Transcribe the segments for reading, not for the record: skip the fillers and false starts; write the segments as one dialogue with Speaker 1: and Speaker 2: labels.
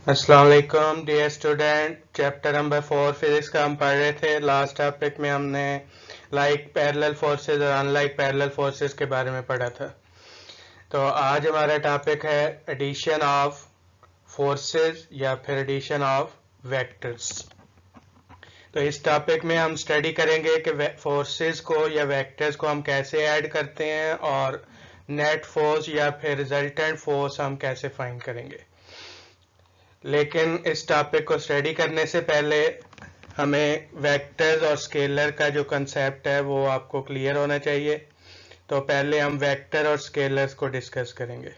Speaker 1: अस्सलाम वालेकुम dear student. Chapter number 4 physics का हम पढ़ रहे थे। लास्ट टॉपिक में हमने लाइक पैरेलल फोर्सेस और अनलाइक पैरेलल फोर्सेस के बारे में पढ़ा था। तो आज हमारा टॉपिक है एडिशन ऑफ फोर्सेस या फिर एडिशन ऑफ वेक्टर्स। तो इस टॉपिक में हम स्टडी करेंगे कि फोर्सेस को या वेक्टर्स को हम कैसे ऐड करते हैं और नेट फोर्स या फिर रिजल्टेंट फोर्स हम कैसे फाइंड करेंगे। लेकिन इस टॉपिक को स्टडी करने से पहले हमें वेक्टर्स और स्केलर का जो कंसेप्ट है वो आपको क्लियर होना चाहिए। तो पहले हम वेक्टर और स्केलर्स को डिस्कस करेंगे।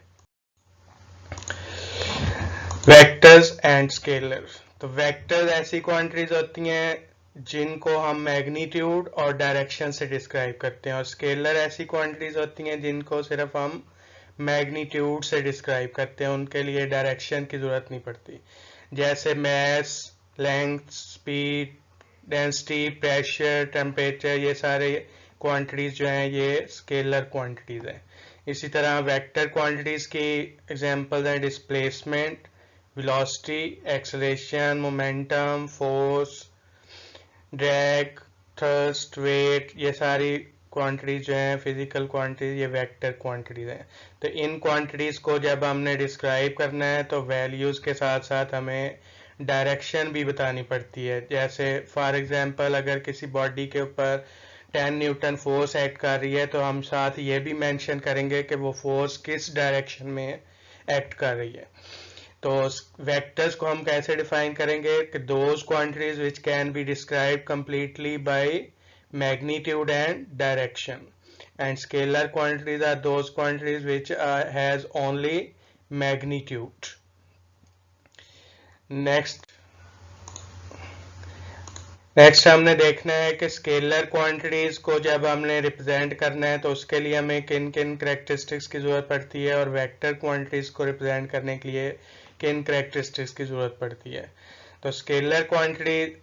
Speaker 1: Vectors and scalars. तो वेक्टर्स ऐसी क्वांटिटीज होती हैं जिनको हम मैग्नीट्यूड और डायरेक्शन से डिस्क्राइब करते हैं, और स्केलर ऐसी क्वांटिटीज होती हैं जिनको सिर्फ हम मैग्नीट्यूड से डिस्क्राइब करते हैं, उनके लिए डायरेक्शन की जरूरत नहीं पड़ती। जैसे mass, length, speed, density, pressure, temperature, ये सारे क्वांटिटीज जो हैं ये स्केलर क्वांटिटीज हैं। इसी तरह वेक्टर क्वांटिटीज की एग्जांपल्स हैं displacement, velocity, acceleration, momentum, force, drag, thrust, weight, ये सारी क्वांटिटीज जो हैं फिजिकल क्वांटिटीज, ये वेक्टर क्वांटिटीज हैं। तो इन क्वांटिटीज को जब हमने डिस्क्राइब करना है तो वैल्यूज के साथ साथ हमें डायरेक्शन भी बतानी पड़ती है। जैसे फॉर एग्जांपल अगर किसी बॉडी के ऊपर 10 न्यूटन फोर्स एक्ट कर रही है तो हम साथ ये भी मेंशन करेंगे कि वो फोर्स किस डायरेक्शन में एक्ट कर रही है। तो वेक्टर्स को हम कैसे डिफाइन करेंगे कि those quantities which can be describe completely by magnitude and direction, and scalar quantities are those quantities which has only magnitude. next हमने देखना है कि स्केलर क्वांटिटीज को जब हमने रिप्रेजेंट करना है तो उसके लिए हमें किन किन करेक्टरिस्टिक्स की जरूरत पड़ती है, और वेक्टर क्वांटिटीज को रिप्रेजेंट करने के लिए किन करेक्टरिस्टिक्स की जरूरत पड़ती है। तो स्केलर क्वांटिटी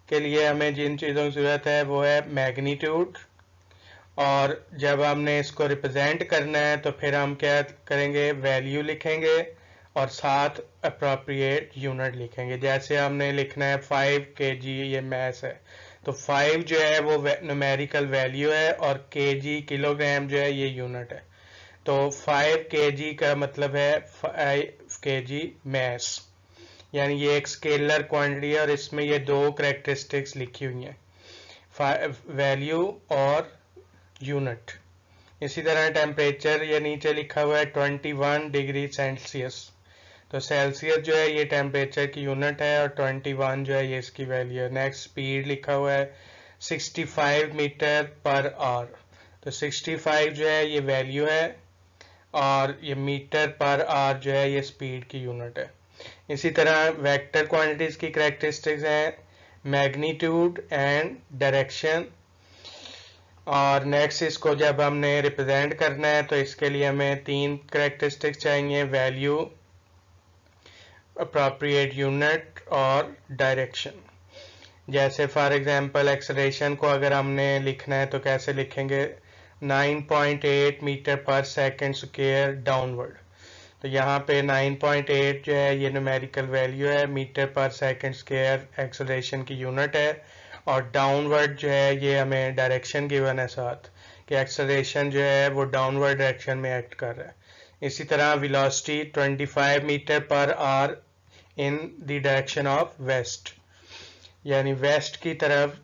Speaker 1: के लिए हमें जिन चीज़ों की ज़रूरत है वो है मैग्नीट्यूड, और जब हमने इसको रिप्रेजेंट करना है तो फिर हम क्या करेंगे, वैल्यू लिखेंगे और साथ अप्रोप्रिएट यूनिट लिखेंगे। जैसे हमने लिखना है 5 kg, ये मैस है, तो 5 जो है वो न्यूमेरिकल वैल्यू है और kg किलोग्राम जो है ये यूनिट है। तो 5 kg का मतलब है 5 kg मैस, यानी ये एक स्केलर क्वांटिटी है और इसमें ये दो करेक्टरिस्टिक्स लिखी हुई हैं, वैल्यू और यूनिट। इसी तरह टेम्परेचर ये नीचे लिखा हुआ है 21 डिग्री सेल्सियस, तो सेल्सियस जो है ये टेम्परेचर की यूनिट है और 21 जो है ये इसकी वैल्यू है। नेक्स्ट स्पीड लिखा हुआ है 65 मीटर पर आवर, तो 65 जो है ये वैल्यू है और ये मीटर पर आवर जो है ये स्पीड की यूनिट है। इसी तरह वेक्टर क्वांटिटीज की करेक्टरिस्टिक्स हैं मैग्नीट्यूड एंड डायरेक्शन, और नेक्स्ट इसको जब हमने रिप्रेजेंट करना है तो इसके लिए हमें तीन करेक्टरिस्टिक्स चाहिए, वैल्यू, अप्रोप्रिएट यूनिट और डायरेक्शन। जैसे फॉर एग्जांपल एक्सेलरेशन को अगर हमने लिखना है तो कैसे लिखेंगे, 9.8 मीटर पर सेकंड स्क्वायर डाउनवर्ड, तो यहाँ पे 9.8 जो है ये न्यूमेरिकल वैल्यू है, मीटर पर सेकंड स्क्वायर एक्सेलरेशन की यूनिट है, और डाउनवर्ड जो है ये हमें डायरेक्शन गिवन है साथ कि एक्सेलरेशन जो है वो डाउनवर्ड डायरेक्शन में एक्ट कर रहा है। इसी तरह velocity 25 meter per hour in the direction of west, यानी वेस्ट की तरफ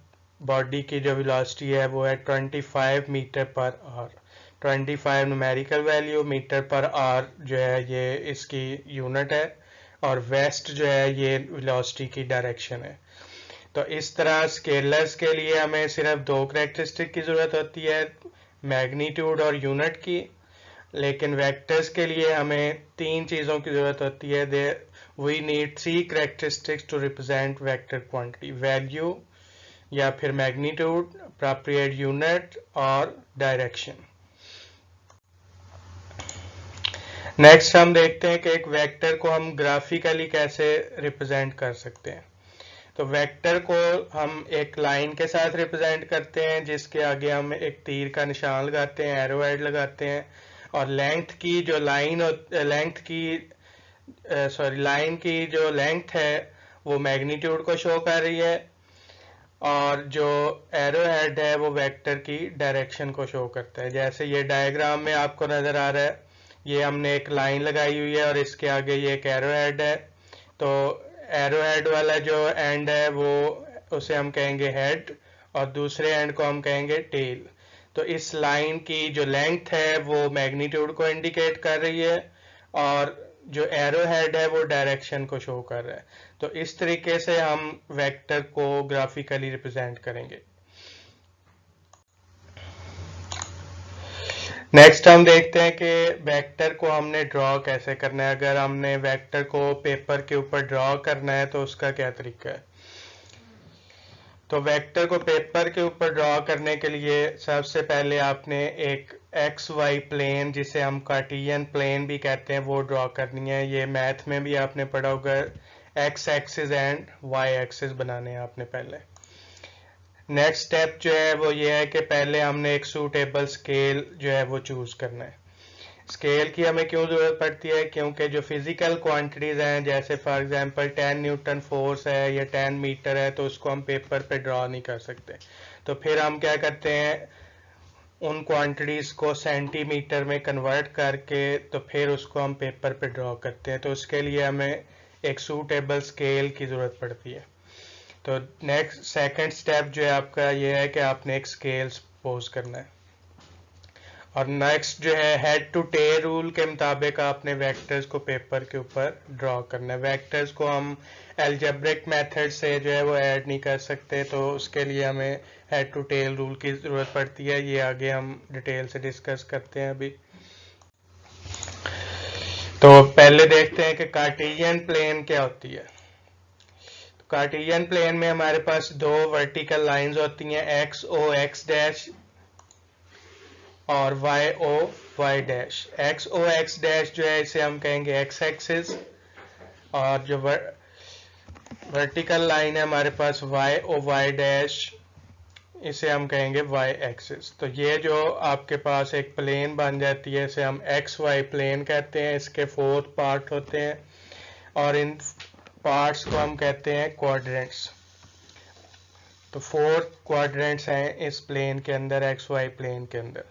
Speaker 1: बॉडी की जो वेलोसिटी है वो है 25 meter per hour. 25 numerical value, meter per hour जो है ये इसकी यूनिट है, और वेस्ट जो है ये वेलोसिटी की डायरेक्शन है। तो इस तरह स्केलर्स के लिए हमें सिर्फ दो करेक्टरिस्टिक की जरूरत होती है, मैग्नीट्यूड और यूनिट की, लेकिन वेक्टर्स के लिए हमें तीन चीज़ों की जरूरत होती है। We need 3 characteristics to represent vector quantity, value या फिर मैग्नीट्यूड, अप्रोप्रिएट यूनिट और डायरेक्शन। नेक्स्ट हम देखते हैं कि एक वेक्टर को हम ग्राफिकली कैसे रिप्रेजेंट कर सकते हैं। तो वेक्टर को हम एक लाइन के साथ रिप्रेजेंट करते हैं जिसके आगे हम एक तीर का निशान लगाते हैं, एरो हेड लगाते हैं, और लेंथ की जो लाइन लेंथ की लाइन की जो लेंथ है वो मैग्नीट्यूड को शो कर रही है, और जो एरो हेड है वो वेक्टर की डायरेक्शन को शो करता है। जैसे ये डायग्राम में आपको नजर आ रहा है, ये हमने एक लाइन लगाई हुई है और इसके आगे ये एक एरो हेड है। तो एरो हेड वाला जो एंड है वो उसे हम कहेंगे हेड, और दूसरे एंड को हम कहेंगे टेल। तो इस लाइन की जो लेंथ है वो मैग्नीट्यूड को इंडिकेट कर रही है, और जो एरो हेड है वो डायरेक्शन को शो कर रहा है। तो इस तरीके से हम वेक्टर को ग्राफिकली रिप्रेजेंट करेंगे। नेक्स्ट हम देखते हैं कि वेक्टर को हमने ड्रॉ कैसे करना है। अगर हमने वेक्टर को पेपर के ऊपर ड्रॉ करना है तो उसका क्या तरीका है। तो वेक्टर को पेपर के ऊपर ड्रॉ करने के लिए सबसे पहले आपने एक एक्स वाई प्लेन, जिसे हम कार्टिजियन प्लेन भी कहते हैं, वो ड्रॉ करनी है। ये मैथ में भी आपने पढ़ा होगा, X axis and Y axis बनाने हैं आपने पहले। नेक्स्ट स्टेप जो है वो ये है कि पहले हमने एक सूटेबल स्केल जो है वो चूज करना है। स्केल की हमें क्यों जरूरत पड़ती है, क्योंकि जो फिजिकल क्वांटिटीज हैं, जैसे फॉर एग्जांपल 10 न्यूटन फोर्स है या 10 मीटर है, तो उसको हम पेपर पे ड्रॉ नहीं कर सकते। तो फिर हम क्या करते हैं, उन क्वांटिटीज को सेंटीमीटर में कन्वर्ट करके तो फिर उसको हम पेपर पे ड्रॉ करते हैं। तो उसके लिए हमें एक सूटेबल स्केल की जरूरत पड़ती है। तो नेक्स्ट सेकंड स्टेप जो है आपका ये है कि आपने एक स्केल सपोज करना है, और नेक्स्ट जो है हेड टू टेल रूल के मुताबिक आपने वेक्टर्स को पेपर के ऊपर ड्रॉ करना है। वेक्टर्स को हम एल्जेब्रिक मेथड से जो है वो ऐड नहीं कर सकते, तो उसके लिए हमें हेड टू टेल रूल की जरूरत पड़ती है। ये आगे हम डिटेल से डिस्कस करते हैं अभी। तो पहले देखते हैं कि कार्टेशियन प्लेन क्या होती है। तो कार्टेशियन प्लेन में हमारे पास दो वर्टिकल लाइंस होती हैं, एक्स ओ एक्स डैश और Y O Y dash. X O X dash जो है इसे हम कहेंगे एक्स एक्सिस, और जो वर्टिकल लाइन है हमारे पास वाई ओ वाई डैश, इसे हम कहेंगे वाई एक्सिस। तो ये जो आपके पास एक प्लेन बन जाती है, इसे हम एक्स वाई प्लेन कहते हैं। इसके 4 पार्ट होते हैं, और इन पार्ट्स को हम कहते हैं क्वाड्रेंट्स। तो 4 क्वाड्रेंट्स हैं इस प्लेन के अंदर, एक्स वाई प्लेन के अंदर।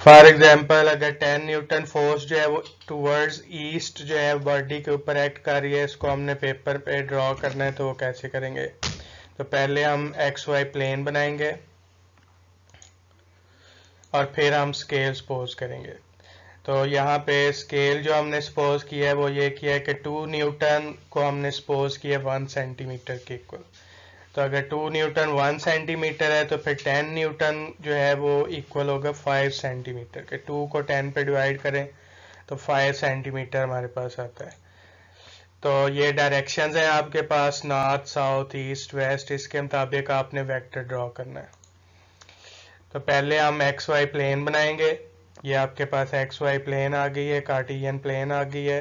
Speaker 1: फॉर एग्जाम्पल अगर 10 न्यूटन फोर्स जो है वो टूवर्ड्स ईस्ट जो है बॉडी के ऊपर एक्ट कर रही है, इसको हमने पेपर पे ड्रॉ करना है, तो वो कैसे करेंगे। तो पहले हम एक्स वाई प्लेन बनाएंगे और फिर हम स्केल सपोज करेंगे। तो यहाँ पे स्केल जो हमने सपोज किया है वो ये किया है कि 2 न्यूटन को हमने सपोज किया 1 सेंटीमीटर के इक्वल। तो अगर 2 न्यूटन 1 सेंटीमीटर है तो फिर 10 न्यूटन जो है वो इक्वल होगा 5 सेंटीमीटर के। 2 को 10 पे डिवाइड करें तो 5 सेंटीमीटर हमारे पास आता है। तो ये डायरेक्शंस हैं आपके पास, नॉर्थ साउथ ईस्ट वेस्ट, इसके मुताबिक आपने वेक्टर ड्रॉ करना है। तो पहले हम एक्स वाई प्लेन बनाएंगे। ये आपके पास एक्स वाई प्लेन आ गई है, कार्टेशियन प्लेन आ गई है।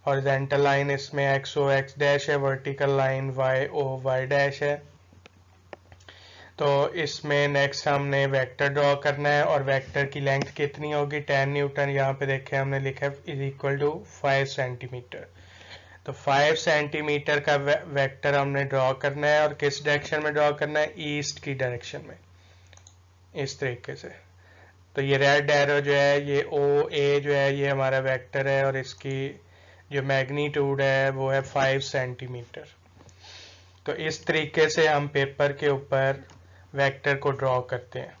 Speaker 1: हॉरिजॉन्टल लाइन इसमें एक्स ओ एक्स डैश है, vertical line Y O Y dash है। तो इसमें नेक्स्ट हमने वेक्टर ड्रॉ करना है, और वेक्टर की लेंथ कितनी होगी 10 न्यूटन। यहाँ पे देखें हमने लिखा है इज इक्वल टू 5 सेंटीमीटर। तो 5 सेंटीमीटर का वेक्टर हमने ड्रॉ करना है, और किस डायरेक्शन में ड्रॉ करना है, ईस्ट की डायरेक्शन में, इस तरीके से। तो ये रेड एरो जो है ये ओ ए जो है ये हमारा वेक्टर है, और इसकी जो मैग्नीट्यूड है वो है 5 सेंटीमीटर। तो इस तरीके से हम पेपर के ऊपर वेक्टर को ड्रॉ करते हैं।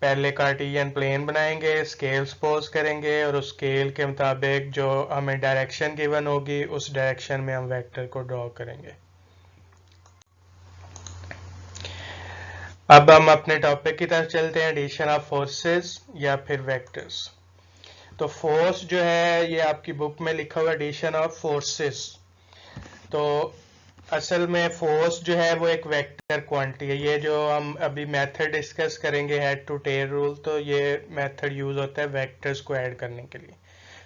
Speaker 1: पहले कार्टेशियन प्लेन बनाएंगे, स्केल सपोज करेंगे, और उस स्केल के मुताबिक जो हमें डायरेक्शन गिवन होगी उस डायरेक्शन में हम वेक्टर को ड्रॉ करेंगे। अब हम अपने टॉपिक की तरफ चलते हैं, एडिशन ऑफ फोर्सेस या फिर वेक्टर्स। तो फोर्स जो है ये आपकी बुक में लिखा हुआ एडिशन ऑफ फोर्सेस। तो असल में फोर्स जो है वो एक वेक्टर क्वांटिटी है। ये जो हम अभी मेथड डिस्कस करेंगे हेड टू टेल रूल, तो ये मेथड यूज होता है वेक्टर्स को ऐड करने के लिए।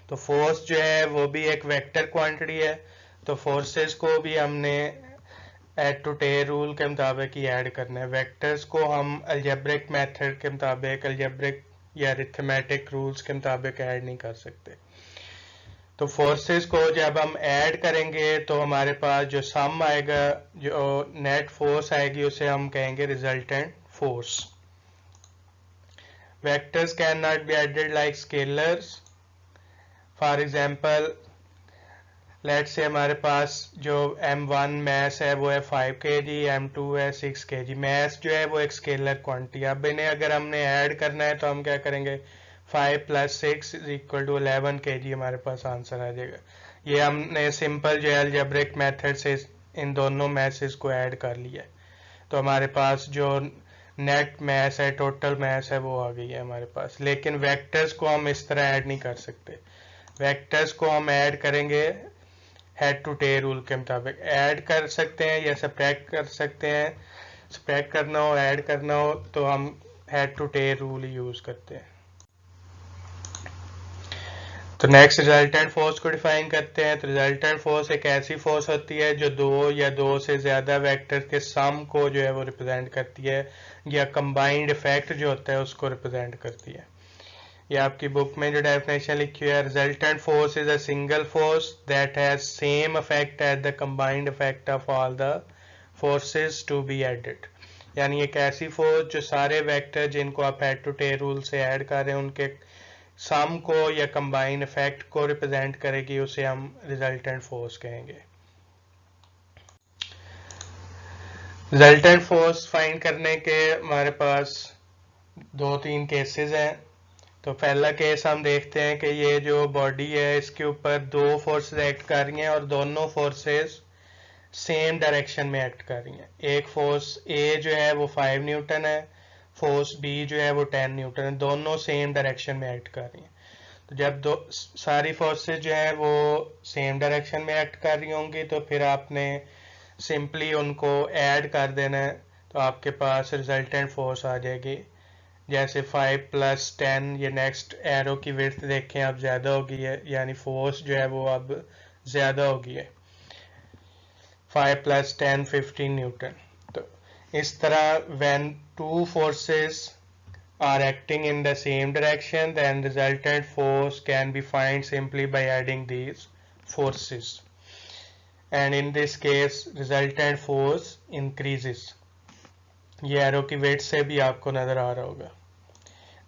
Speaker 1: तो फोर्स जो है वो भी एक वेक्टर क्वांटिटी है। तो फोर्सेस को भी हमने एड टू टेल रूल के मुताबिक ही ऐड करना है। वेक्टर्स को हम अलजेब्रिक मेथड के मुताबिक अलजेब्रिक या अरिथमेटिक रूल्स के मुताबिक ऐड नहीं कर सकते। तो फोर्सेस को जब हम ऐड करेंगे तो हमारे पास जो सम आएगा, जो नेट फोर्स आएगी, उसे हम कहेंगे resultant force. Vectors can not be added like scalars. For example let's say हमारे पास जो m1 मैस है वो है 5 kg, m2 है 6 kg। मैस जो है वो एक स्केलर क्वांटिटी। अब इन्हें अगर हमने ऐड करना है तो हम क्या करेंगे, 5 + 6 = 11 kg हमारे पास आंसर आ जाएगा। ये हमने सिंपल जो अलजेब्रिक मेथड से इन दोनों मैसेस को ऐड कर लिया है, तो हमारे पास जो नेट मैस है, टोटल मैस है, वो आ गई है हमारे पास। लेकिन वेक्टर्स को हम इस तरह ऐड नहीं कर सकते। वेक्टर्स को हम ऐड करेंगे हेड टू टेल रूल के मुताबिक। ऐड कर सकते हैं या सब्ट्रैक्ट कर सकते हैं। सब्ट्रैक्ट करना हो, ऐड करना हो तो हम हेड टू टेल रूल ही यूज करते हैं। तो नेक्स्ट रिजल्टेंट फोर्स को डिफाइन करते हैं। तो रिजल्टेंट फोर्स एक ऐसी फोर्स होती है जो दो या दो से ज्यादा वेक्टर के सम को जो है वो रिप्रेजेंट करती है, या कंबाइंड इफेक्ट जो होता है उसको रिप्रेजेंट करती है। ये आपकी बुक में जो डेफिनेशन लिखी है, resultant force is a single force that has same effect as the combined effect of all the forces to be added. यानी एक ऐसी फोर्स जो सारे वेक्टर जिनको आप हेड टू टेल रूल से ऐड कर रहे हैं उनके सम को या कंबाइंड इफेक्ट को रिप्रेजेंट करेगी, उसे हम रिजल्टेंट फोर्स कहेंगे। रिजल्टेंट फोर्स फाइंड करने के हमारे पास 2-3 केसेस हैं। तो पहला केस हम देखते हैं कि ये जो बॉडी है इसके ऊपर दो फोर्सेस एक्ट कर रही हैं और दोनों फोर्सेस सेम डायरेक्शन में एक्ट कर रही हैं। एक फोर्स ए जो है वो 5 न्यूटन है, फोर्स बी जो है वो 10 न्यूटन है, दोनों सेम डायरेक्शन में एक्ट कर रही हैं। तो जब दो सारी फोर्सेस जो है वो सेम डायरेक्शन में एक्ट कर रही होंगी तो फिर आपने सिंपली उनको ऐड कर देना है, तो आपके पास रिजल्टेंट फोर्स आ जाएगी। जैसे 5 + 10, ये नेक्स्ट एरो की विड्थ देखें अब ज्यादा हो गई है, यानी फोर्स जो है वो अब ज्यादा हो गई है। 5 + 10 15 न्यूटन। तो इस तरह when two forces are acting in the same direction, then resultant force can be found simply by adding these forces, and in this case resultant force increases। ये एरो की वेट से भी आपको नजर आ रहा होगा।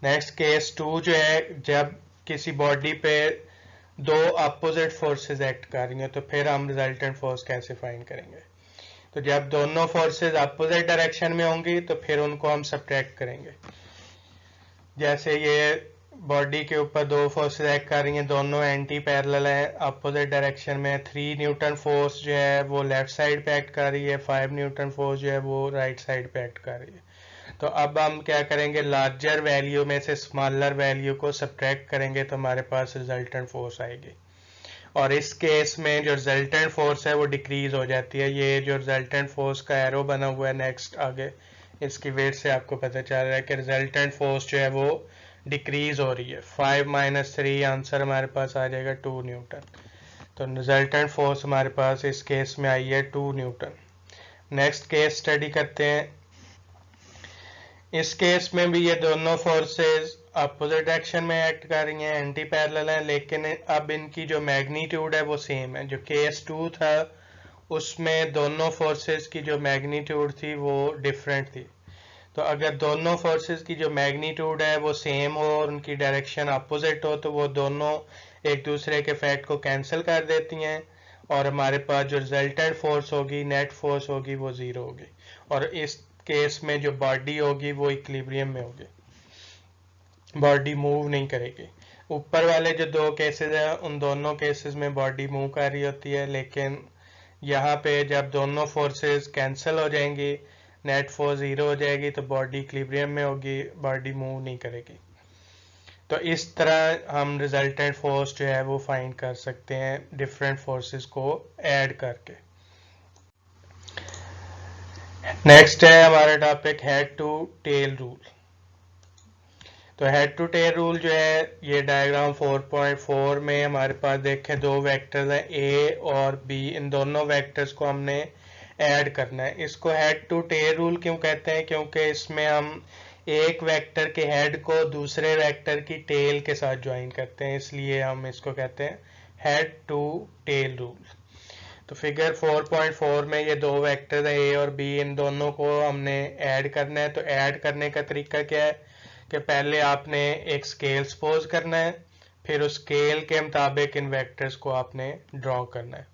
Speaker 1: नेक्स्ट केस 2 जो है, जब किसी बॉडी पे दो अपोजिट फोर्सेस एक्ट कर रही हैं तो फिर हम रिजल्टेंट फोर्स कैसे फाइंड करेंगे। तो जब दोनों फोर्सेस अपोजिट डायरेक्शन में होंगी तो फिर उनको हम सब्ट्रैक्ट करेंगे। जैसे ये बॉडी के ऊपर दो फोर्सेस एक्ट कर रही हैं, दोनों एंटी पैरेलल है, अपोजिट डायरेक्शन में। 3 न्यूटन फोर्स जो है वो लेफ्ट साइड पे एक्ट कर रही है, 5 न्यूटन फोर्स जो है वो राइट साइड पे एक्ट कर रही है। तो अब हम क्या करेंगे, लार्जर वैल्यू में से स्मॉलर वैल्यू को सब्ट्रैक्ट करेंगे तो हमारे पास रिजल्टेंट फोर्स आएगी। और इस केस में जो रिजल्टेंट फोर्स है वो डिक्रीज हो जाती है। ये जो रिजल्टेंट फोर्स का एरो बना हुआ है नेक्स्ट आगे, इसकी वेट से आपको पता चल रहा है कि रिजल्टेंट फोर्स जो है वो डिक्रीज हो रही है। 5 - 3 आंसर हमारे पास आ जाएगा 2 न्यूटन। तो रिजल्टेंट फोर्स हमारे पास इस केस में आई है 2 न्यूटन। नेक्स्ट केस स्टडी करते हैं। इस केस में भी ये दोनों फोर्सेस अपोजिट डायरेक्शन में एक्ट कर रही हैं, एंटी पैरेलल हैं, लेकिन अब इनकी जो मैग्नीट्यूड है वो सेम है। जो केस 2 था उसमें दोनों फोर्सेस की जो मैग्नीट्यूड थी वो डिफरेंट थी। तो अगर दोनों फोर्सेस की जो मैग्नीट्यूड है वो सेम हो और उनकी डायरेक्शन अपोजिट हो तो वो दोनों एक दूसरे के इफेक्ट को कैंसिल कर देती हैं और हमारे पास जो रिजल्टेंट फोर्स होगी, नेट फोर्स होगी, वो 0 होगी। और इस केस में जो बॉडी होगी वो इक्विलिब्रियम में होगी, बॉडी मूव नहीं करेगी। ऊपर वाले जो दो केसेस हैं उन दोनों केसेस में बॉडी मूव कर रही होती है, लेकिन यहाँ पे जब दोनों फोर्सेस कैंसिल हो जाएंगी, नेट फोर्स 0 हो जाएगी, तो बॉडी इक्विलिब्रियम में होगी, बॉडी मूव नहीं करेगी। तो इस तरह हम रिजल्टेंट फोर्स जो है वो फाइंड कर सकते हैं डिफरेंट फोर्सेस को ऐड करके। नेक्स्ट है हमारा topic head to tail rule. तो हेड टू टेल रूल जो है, ये डायग्राम 4.4 में हमारे पास देखें दो वेक्टर्स हैं ए और बी। इन दोनों वेक्टर्स को हमने ऐड करना है। इसको हेड टू टेल रूल क्यों कहते हैं, क्योंकि इसमें हम एक वेक्टर के हेड को दूसरे वेक्टर की टेल के साथ ज्वाइन करते हैं, इसलिए हम इसको कहते हैं हेड टू टेल रूल। तो फिगर 4.4 में ये दो वेक्टर है ए और बी, इन दोनों को हमने ऐड करना है। तो ऐड करने का तरीका क्या है कि पहले आपने एक स्केल सपोज करना है, फिर उस स्केल के मुताबिक इन वेक्टर्स को आपने ड्रॉ करना है।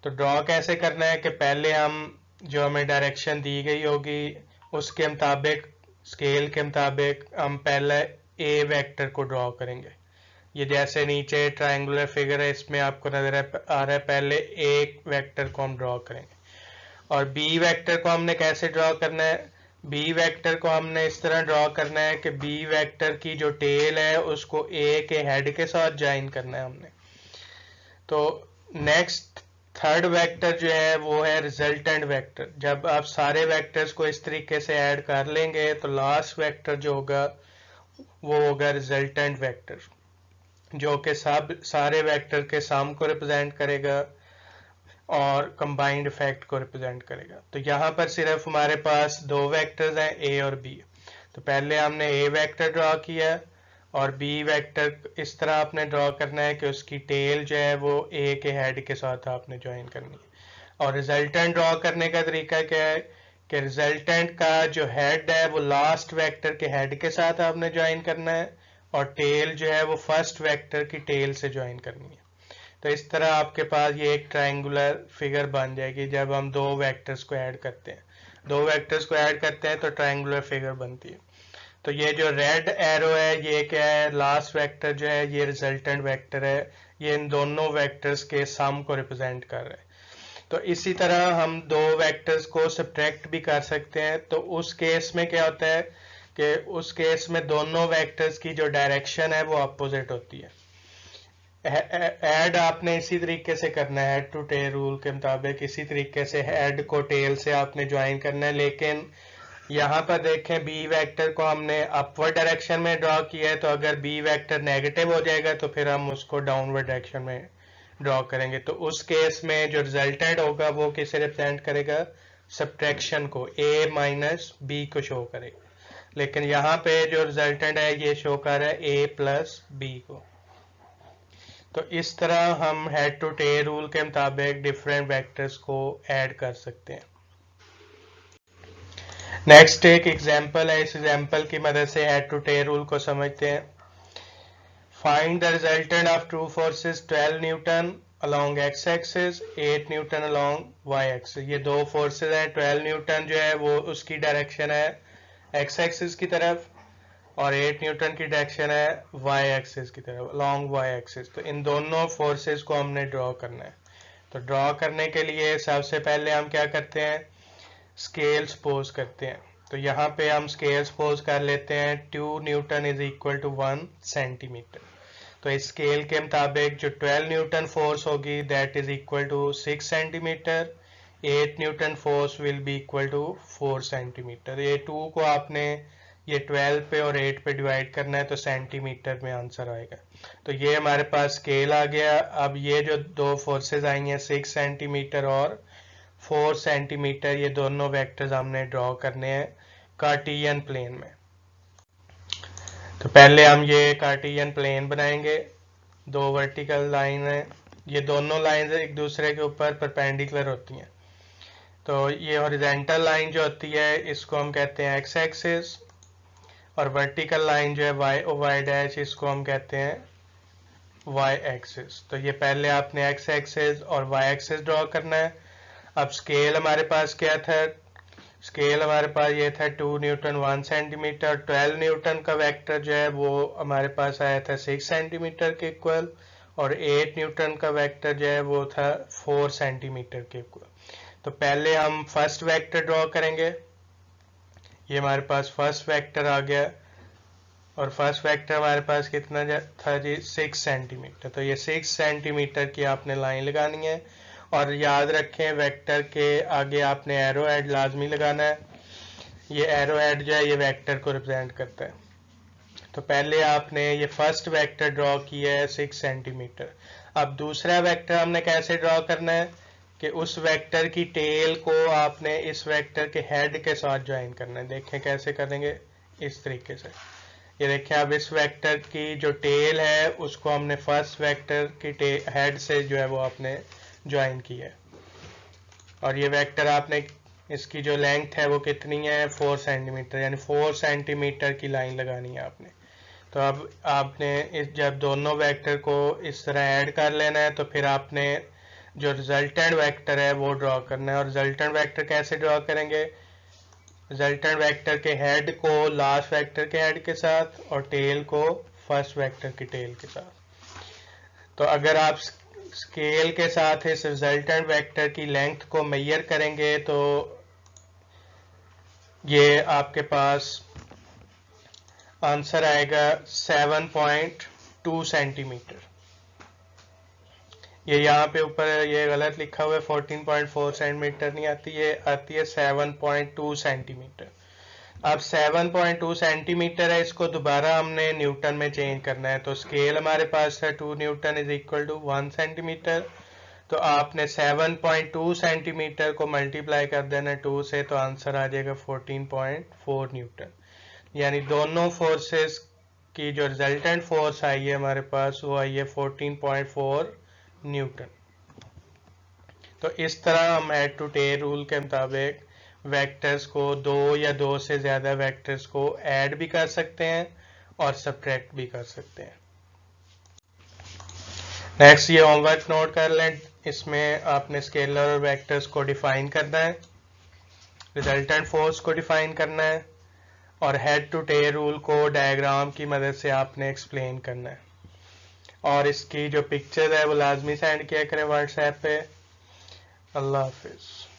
Speaker 1: तो ड्रॉ कैसे करना है कि पहले हम जो हमें डायरेक्शन दी गई होगी उसके मुताबिक, स्केल के मुताबिक हम पहले ए वेक्टर को ड्रॉ करेंगे। ये जैसे नीचे ट्रायंगुलर फिगर है, इसमें आपको नजर आ रहा है, पहले एक वेक्टर को हम ड्रॉ करेंगे। और बी वेक्टर को हमने कैसे ड्रॉ करना है? बी वेक्टर को हमने इस तरह ड्रॉ करना है कि बी वेक्टर की जो टेल है उसको ए के हेड के साथ ज्वाइन करना है हमने। तो नेक्स्ट थर्ड वेक्टर जो है वो है रिजल्टेंट वेक्टर। जब आप सारे वेक्टर्स को इस तरीके से ऐड कर लेंगे तो लास्ट वेक्टर जो होगा वो होगा रिजल्टेंट वेक्टर, जो कि सब सारे वेक्टर के सम को रिप्रेजेंट करेगा और कंबाइंड इफेक्ट को रिप्रेजेंट करेगा। तो यहाँ पर सिर्फ हमारे पास दो वेक्टर्स हैं ए और बी। तो पहले हमने ए वेक्टर ड्रॉ किया और बी वेक्टर इस तरह आपने ड्रॉ करना है कि उसकी टेल जो है वो ए के हेड के साथ आपने ज्वाइन करनी है। और रिजल्टेंट ड्रॉ करने का तरीका क्या है कि रिजल्टेंट का जो हेड है वो लास्ट वेक्टर के हेड के साथ आपने ज्वाइन करना है और टेल जो है वो फर्स्ट वेक्टर की टेल से ज्वाइन करनी है। तो इस तरह आपके पास ये एक ट्रायंगुलर फिगर बन जाएगी जब हम दो वेक्टर्स को ऐड करते हैं। दो वेक्टर्स को ऐड करते हैं तो ट्रायंगुलर फिगर बनती है। तो ये जो रेड एरो है ये क्या है? लास्ट वेक्टर जो है ये रिजल्टेंट वेक्टर है, ये इन दोनों वेक्टर्स के सम को रिप्रेजेंट कर रहा है। तो इसी तरह हम दो वेक्टर्स को सब्ट्रैक्ट भी कर सकते हैं। तो उस केस में क्या होता है कि उस केस में दोनों वेक्टर्स की जो डायरेक्शन है वो अपोजिट होती है। ऐड आपने इसी तरीके से करना है, हेड टू टेल रूल के मुताबिक इसी तरीके से हेड को टेल से आपने ज्वाइन करना है। लेकिन यहाँ पर देखें बी वेक्टर को हमने अपवर्ड डायरेक्शन में ड्रॉ किया है, तो अगर बी वेक्टर नेगेटिव हो जाएगा तो फिर हम उसको डाउनवर्ड डायरेक्शन में ड्रॉ करेंगे। तो उस केस में जो रिजल्टेंट होगा वो किसे रिप्रेजेंट करेगा? सब्ट्रैक्शन को, ए माइनस बी को शो करेगा। लेकिन यहाँ पे जो रिजल्टेंट है ये शो कर रहा है ए प्लस बी को। तो इस तरह हम हेड टू टेल रूल के मुताबिक डिफरेंट वेक्टर्स को ऐड कर सकते हैं। नेक्स्ट एक एग्जांपल है, इस एग्जांपल की मदद से हेड टू टेल रूल को समझते हैं। Find the resultant of true forces 12 Newton along x axis, 8 Newton along y axis। ये दो फोर्सेस हैं, 12 न्यूटन जो है वो उसकी डायरेक्शन है x एक्सिस की तरफ और 8 न्यूटन की डायरेक्शन है y एक्सिस की तरफ, along y एक्सिस। तो इन दोनों फोर्सेस को हमने ड्रॉ करना है। तो ड्रॉ करने के लिए सबसे पहले हम क्या करते हैं? स्केल सपोज करते हैं। तो यहाँ पे हम स्केल सपोज कर लेते हैं 2 newton is equal to 1 centimeter. तो इस स्केल के मुताबिक जो 12 न्यूटन फोर्स होगी that is equal to 6 centimeter, 8 newton force will be equal to 4 centimeter. ये 2 को आपने ये 12 पे और 8 पे डिवाइड करना है तो सेंटीमीटर में आंसर आएगा। तो ये हमारे पास स्केल आ गया। अब ये जो दो फोर्सेस आई हैं 6 सेंटीमीटर और 4 सेंटीमीटर, ये दोनों वेक्टर्स हमने ड्रॉ करने हैं कार्टियन प्लेन में। तो पहले हम ये कार्टियन प्लेन बनाएंगे। दो वर्टिकल लाइन है, ये दोनों लाइन एक दूसरे के ऊपर परपेंडिकुलर होती हैं। तो ये हॉरिजॉन्टल लाइन जो होती है इसको हम कहते हैं एक्स एक्सिस और वर्टिकल लाइन जो है वाई डैश इसको हम कहते हैं वाई एक्सिस। तो ये पहले आपने एक्स एक्सिस और वाई एक्सिस ड्रॉ करना है। अब स्केल हमारे पास क्या था? स्केल हमारे पास ये था 2 न्यूटन 1 सेंटीमीटर। 12 न्यूटन का वेक्टर जो है वो हमारे पास आया था 6 सेंटीमीटर के इक्वल और 8 न्यूटन का वेक्टर जो है वो था 4 सेंटीमीटर के इक्वल। तो पहले हम फर्स्ट वेक्टर ड्रॉ करेंगे। ये हमारे पास फर्स्ट वेक्टर आ गया और फर्स्ट वेक्टर हमारे पास कितना था जी? 6 सेंटीमीटर। तो ये 6 सेंटीमीटर की आपने लाइन लगानी है और याद रखें वेक्टर के आगे आपने एरो हेड लाजमी लगाना है। ये एरो हेड जो है ये वेक्टर को रिप्रेजेंट करता है। तो पहले आपने ये फर्स्ट वेक्टर ड्रॉ किया है 6 सेंटीमीटर। अब दूसरा वेक्टर हमने कैसे ड्रॉ करना है कि उस वेक्टर की टेल को आपने इस वेक्टर के हेड के साथ ज्वाइन करना है। देखें कैसे करेंगे। इस तरीके से। ये देखिए अब इस वेक्टर की जो टेल है उसको हमने फर्स्ट वेक्टर की हेड से जो है वो आपने ज्वाइन किया है। और ये वेक्टर आपने इसकी जो लेंथ है वो कितनी है 4 सेंटीमीटर, यानी 4 सेंटीमीटर की लाइन लगानी है आपने। तो अब आपने जब दोनों वेक्टर को इस तरह ऐड कर लेना है तो फिर आपने जो रिजल्टेंट वेक्टर है वो ड्रॉ करना है। और रिजल्टेंट वेक्टर कैसे ड्रॉ करेंगे? रिजल्टेंट वेक्टर के हेड को लास्ट वेक्टर के हेड के साथ और टेल को फर्स्ट वेक्टर की टेल के साथ। तो अगर आप स्केल के साथ इस रिजल्टेंट वेक्टर की लेंथ को मेजर करेंगे तो ये आपके पास आंसर आएगा 7.2 सेंटीमीटर। ये यहाँ पे ऊपर ये गलत लिखा हुआ है, 14.4 सेंटीमीटर नहीं आती, ये आती है 7.2 सेंटीमीटर। अब 7.2 सेंटीमीटर है, इसको दोबारा हमने न्यूटन में चेंज करना है। तो स्केल हमारे पास है 2 newton is equal to 1 centimeter. तो आपने 7.2 सेंटीमीटर को मल्टीप्लाई कर देना 2 से, तो आंसर आ जाएगा 14.4 न्यूटन। यानी दोनों फोर्सेस की जो रिजल्टेंट फोर्स आई है हमारे पास वो आई है 14.4 न्यूटन। तो इस तरह हम हेड टू टेल रूल के मुताबिक वेक्टर्स को दो या दो से ज्यादा वेक्टर्स को ऐड भी कर सकते हैं और सब्ट्रैक्ट भी कर सकते हैं। नेक्स्ट ये होमवर्क नोट कर लें, इसमें आपने स्केलर और वेक्टर्स को डिफाइन करना है, रिजल्टेंट फोर्स को डिफाइन करना है और हेड टू टेल रूल को डायग्राम की मदद से आपने एक्सप्लेन करना है। और इसकी जो पिक्चर है वो लाजमी सेंड किया करें व्हाट्सएप पे। अल्लाह हाफिज।